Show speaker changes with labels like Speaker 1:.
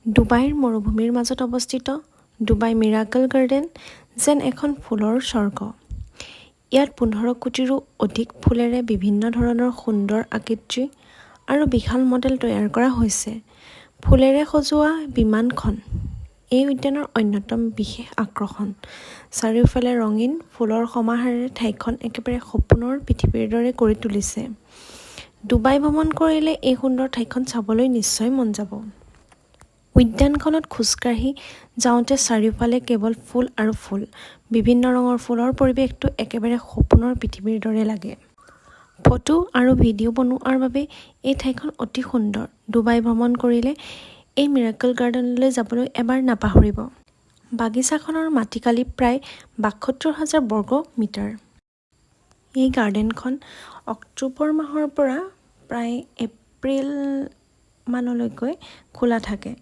Speaker 1: ডুবাইৰ মৰুভূমিৰ মাজত অৱস্থিত ডুবাই মিৰাকল গাৰ্ডেন যেন এখন ফুলৰ স্বৰ্গ। ইয়াত 15 কোটিৰো অধিক ফুলেৰে বিভিন্ন ধৰণৰ সুন্দৰ আকৃতি আৰু বিশাল মডেল তৈয়াৰ কৰা হৈছে। ফুলেৰে সজোৱা বিমানখন এই উদ্যানৰ অন্যতম বিশেষ আকৰ্ষণ। চাৰিওফালে ৰঙীন ফুলৰ সমাহাৰে ঠাইখন একেবাৰে সপোনৰ পৃথিৱীৰ দৰে কৰি তুলিছে। ডুবাই ভ্ৰমণ কৰিলে এই সুন্দৰ ঠাইখন চাবলৈ নিশ্চয় মন যাব। উদ্যানখনত খোজকাঢ়ি যাওঁতে চাৰিওফালে কেৱল ফুল আৰু ফুল। বিভিন্ন ৰঙৰ ফুলৰ পৰিৱেশটো একেবাৰে সপোনৰ পৃথিৱীৰ দৰে লাগে। ফটো আৰু ভিডিঅ' বনোৱাৰ বাবে এই ঠাইখন অতি সুন্দৰ। ডুবাই ভ্ৰমণ কৰিলে এই মিৰাকল গাৰ্ডেনলৈ যাবলৈ এবাৰ নাপাহৰিব। বাগিচাখনৰ মাটিকালি প্ৰায় ৭২,০০০ বৰ্গ মিটাৰ। এই গাৰ্ডেনখন অক্টোবৰ মাহৰ পৰা প্ৰায় এপ্ৰিল মানলৈকে খোলা থাকে।